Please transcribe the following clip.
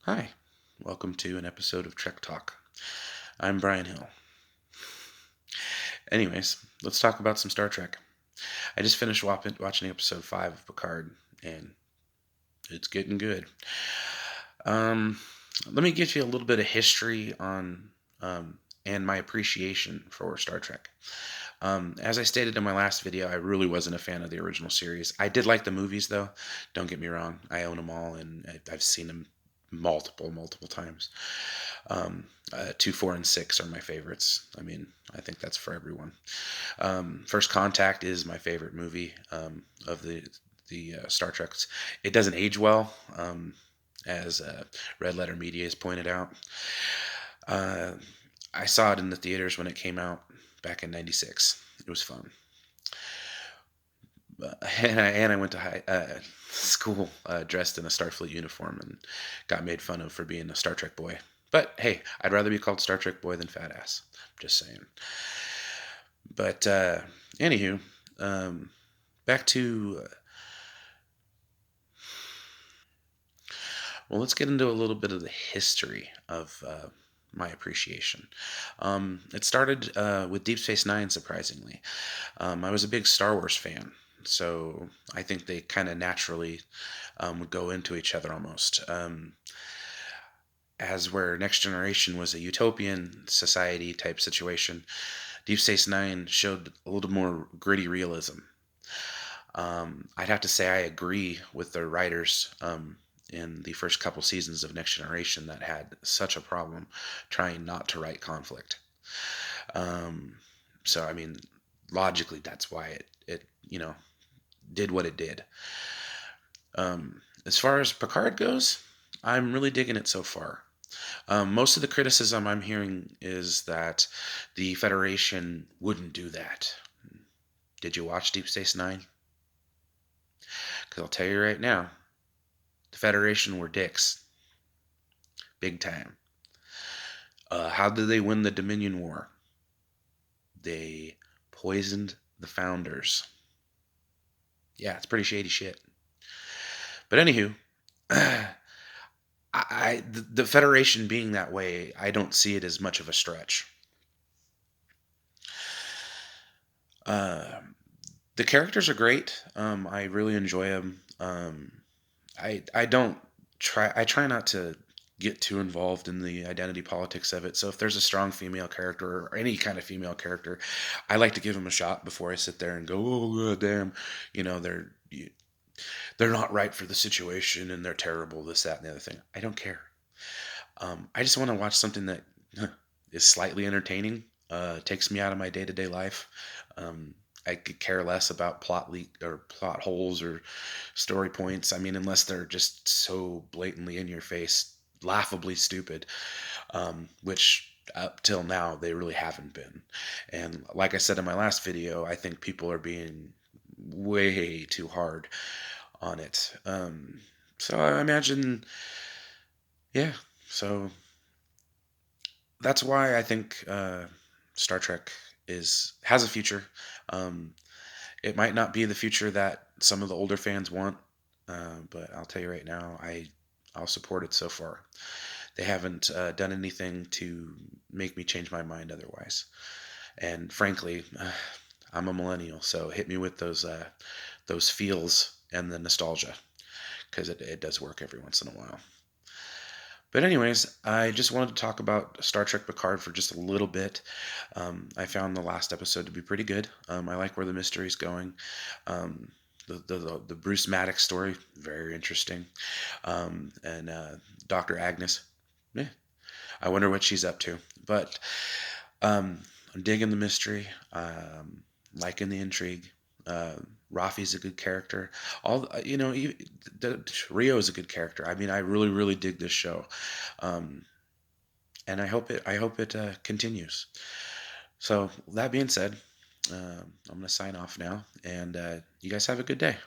Hi, welcome to an episode of Trek Talk. I'm Brian Hill. Anyways, let's talk about some Star Trek. I just finished watching episode 5 of Picard, and it's getting good. Um, Let me give you a little bit of history on and my appreciation for Star Trek. As I stated in my last video, I really wasn't a fan of the original series. I did like the movies, though. Don't get me wrong. I own them all, and I've seen them multiple times. Um, 2, 4, and 6 are my favorites. I mean, I think that's for everyone. First Contact is my favorite movie of the Star Treks. It doesn't age well, as Red Letter Media has pointed out. Uh, I saw it in the theaters when it came out back in '96. It was fun. And I went to school dressed in a Starfleet uniform and got made fun of for being a Star Trek boy. But hey, I'd rather be called Star Trek boy than fat ass. Just saying. But anywho, um, back to well, let's get into a little bit of the history of my appreciation. It started with Deep Space Nine, surprisingly. I was a big Star Wars fan, so I think they kind of naturally would go into each other almost. As where Next Generation was a utopian society type situation, Deep Space Nine showed a little more gritty realism. I'd have to say I agree with the writers in the first couple seasons of Next Generation that had such a problem trying not to write conflict. Um, so I mean, logically, that's why it did what it did. As far as Picard goes, I'm really digging it so far. Most of the criticism I'm hearing is that the Federation wouldn't do that. Did you watch Deep Space Nine? Because I'll tell you right now, the Federation were dicks. Big time. How did they win the Dominion War? They poisoned the founders. Yeah, it's pretty shady shit. But anywho, the Federation being that way, I don't see it as much of a stretch. Uh, the characters are great. I really enjoy them. I don't try. I try not to get too involved in the identity politics of it. So if there's a strong female character or any kind of female character, I like to give them a shot before I sit there and go, oh god damn, they're not right for the situation and they're terrible. This, that, and the other thing. I don't care. I just want to watch something that is slightly entertaining. Takes me out of my day to day life. Um, I could care less about plot leak or plot holes or story points. I mean, unless they're just so blatantly in your face, laughably stupid, which up till now they really haven't been. And like I said in my last video, I think people are being way too hard on it. So I imagine, yeah. So that's why I think Star Trek has a future. Um, it might not be the future that some of the older fans want, but I'll tell you right now, I'll support it so far. They haven't done anything to make me change my mind otherwise. And frankly, I'm a millennial, so hit me with those feels and the nostalgia, because it does work every once in a while. But anyways, I just wanted to talk about Star Trek Picard for just a little bit. I found the last episode to be pretty good. I like where the mystery's going. Um, the Bruce Maddox story, very interesting. And Dr. Agnes, yeah, I wonder what she's up to. But I'm digging the mystery, liking the intrigue. Uh, Rafi's a good character. Rio is a good character. I mean, I really dig this show, um, and I hope it continues. So that being said, I'm gonna sign off now, and you guys have a good day.